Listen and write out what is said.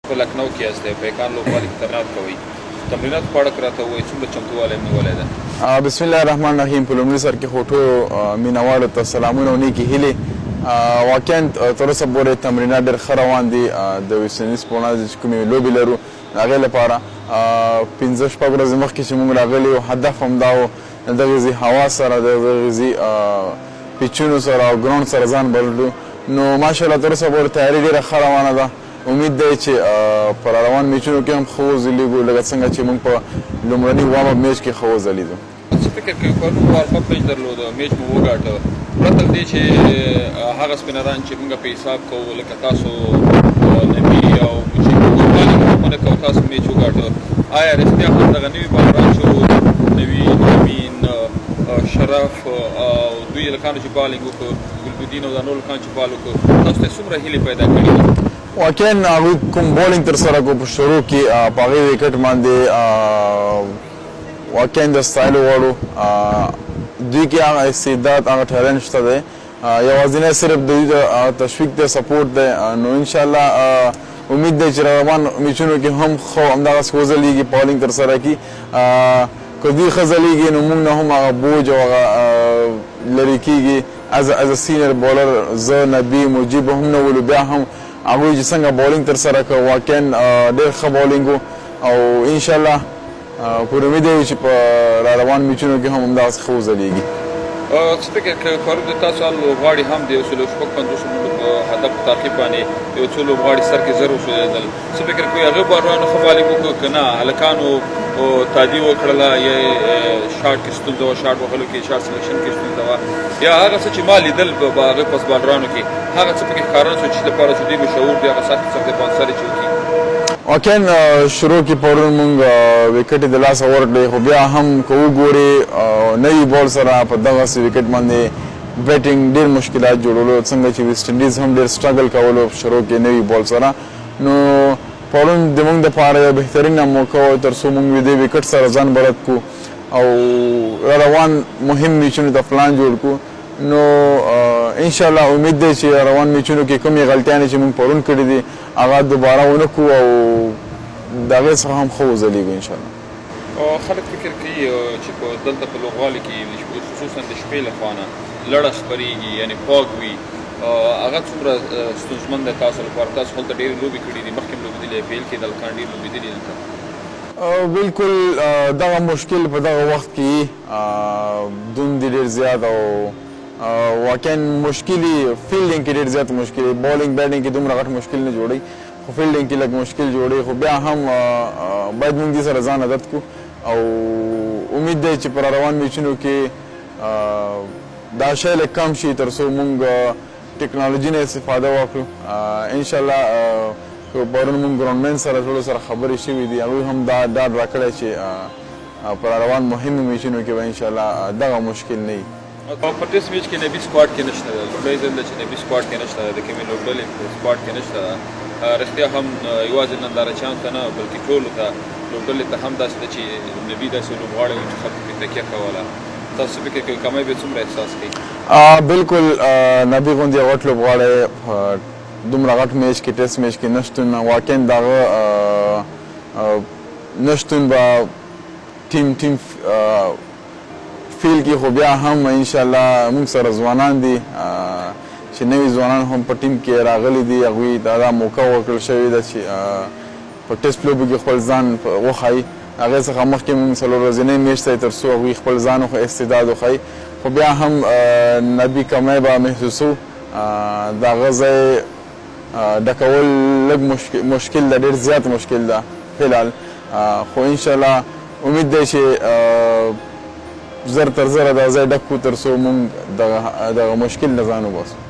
په لکنو کې یاستئ په کان لوبوالي کې تمرینات کوئ تمرینات په اړه راته ووایئ څومره چمتوالی نیولی ده بسم الله الرحمن الرحیم په لومړي سر کې خو ټولو مینوالو ته سلامونه او نیکې هیلې واقعا تر اوسه پورې تمرینات ډېر ښه روان دي د ویسټ انډیز په وړاندې چې کومې لوبې لرو د هغې لپاره 15 شپږ ورځې مخکې چې موږ راغلي وو هدف همدا و د دغې ځي هوا سره د دغې ځي پیچونو سره او ګراوند سره ځان بلډو نو ماشاءالله تر اوسه پورې تیاري ډېره ښه روانه ده امید دی چې په راروان میچونو کې هم ښه وځلیږو لکه څنګه چې موږ په لومړني وارم اپ میچ کې ښه وځلیدو څه فکر کوئ پرون وارم اپ میچ درلوده میچ مو وګاټه پرته له دې چې هغه سپینران چې موږ په حساب کوو لکه تاسو نبي او مشرک ونه کوو تاسو میچ وګاټه آیا رښتیا هم دغه نوي بالران چې نوي امین شرف او دوی هلکانو چې بالینګ وکړو ګلبدین او دا نور هلکانو چې بال وکړو تاسو ته څومره هیلې پیدا کړي واقعا هغوی کوم بولینګ ترسره کړو په شروع کې په هغې وکټ باندې واقعا د ستایلو وړو دوی کې هغه استعداد هغه ټیلنټ شته دی یوازینی صرف د دوی د تشویق دی سپورټ دی نو انشاءالله امید دی چې روان میچونو کې هم خو همدغسې وځلیږي بولینګ ترسره کړي که دوی ښه ځلیږي نو موږ نه هم هغه بوج او هغه لرې کېږي از سینیر بولر زه نبي مجیب هم نه ولو بیا هم هغوی چې څنګه بولینګ ترسره کړه واقعا ډېر ښه بولینګ و او انشاءالله پورې امید دی چې په راروان میچونو کې هم همدغسې ښه وځلیږي څه فکر کوئ پرون د تاسو لوبغاړي هم د 150 منټو په هدف په تعقیب باندې یو څو لوبغاړي سر کې زر وسوځېدل څه فکر کوئ هغه بالرانو ښه بالینګ وکړو که نه هلکانو تادي وکړله یا شاټ کې ستونزه وه شاټ وهلو کې شاټ سلیکشن کې ستونزه وه یا هغه څه چې ما لیدل په هغه پس بالرانو کې هغه څه پکې ښکاره نه شو چې لپاره چې دوی مشهور دي هغه سختې سختې بانسرې چې وکړي واقعا شروع کې پرون موږ وکټې د لاسه ورکړې خو بیا هم که وګورې نوي بال سره په دغسې وکټ باندې بیټینګ ډېر مشکلات جوړولو څنګه چې ویسټ انډیز هم ډېر سټرګل کولو شروع کې نوي بال سره نو پرون د موږ دپاره یو بهترینه موقع وه تر څو موږ د وکټ سره ځان بلد کړو او روان مهم میچونو ته پلان جوړ کړو نو انشاءالله امید دی چې روان میچونو کې کومې غلطیانې چې موږ پرون کړي دي هغه دوباره ونه کړو او د هغې څخه هم ښه وځلیږو انشاءالله خلک فکر کوي چې په دلته په لوبغالي کې خصوصا د شپې له خوا نه لړه خپرېږي یعنې پاک وي هغه څومره ستونزمن دی تاسو لپاره تاسو هلته ډېرې لوبې کړي دي مخکې هم لوبېدلې پیل کې د هلکان ډېر لوبېدلي دلته بالکل دغه مشکل په دغه وخت کې دوم دي ډېر زیات او واقعا مشکلي فیلډینګ کې ډېر زیات مشکل بالینګ بیټینګ کې دومره غټ مشکل نه جوړوي خو فیلډینګ کې لږ مشکل جوړوي خو بیا هم باید موږ دې سره ځان عادت کړو او امید دی چې پر روان میچونو کې دا شی لږ کم شي تر څو موږ ټیکنالوژي نه استفاده وکړو انشاءالله که پرون موږ ګراونډمین سره ټولو سره خبرې شوي دي هغوی هم دا ډاډ راکړی چې پر روان مهمو میچونو کې به انشاءالله دغه مشکل نه وي په ټیسټ میچ کې نبي سکواډ کې نشته ده لومړی ځل ده چې نبي سکواډ کې نشته ده د کومې لوبډلې سکواډ کې نشته ده رښتیا هم یوازې نندارچیانو ته نه بلکې ټولو ته لوبډلې ته هم داسې ده چې نبي داسې لوبغاړی و چې خلکو پرې تکیه کوله تاسو فکر کوئ کمی به څومره احساس کوي بالکل نبي غوندې غټ لوبغاړی دومره غټ میچ کې ټیسټ میچ کې نشتون واقعا د هغه نشتون به ټیم فیل کې خو بیا هم انشاءالله موږ سره ځوانان دي چې نوي ځوانان هم په ټیم کې راغلي دي هغوی دا موقع ورکړل شوې ده چې په ټیسټ لوبو کې خپل ځان وښایي هغې څخه مخکې موږ څلور ورځنی میچ ته تر څو هغوی خپل ځان استعداد وښایي خو بیا هم نبي کمی به محسوسو د هغه ځای ډکول لږ مشکل ده ډېر زیات مشکل ده فلحال خو انشاءالله امید دی چې زر تر زره دا ځای ډک کړو تر څو موږ دغه مشکل نه ځان وباسو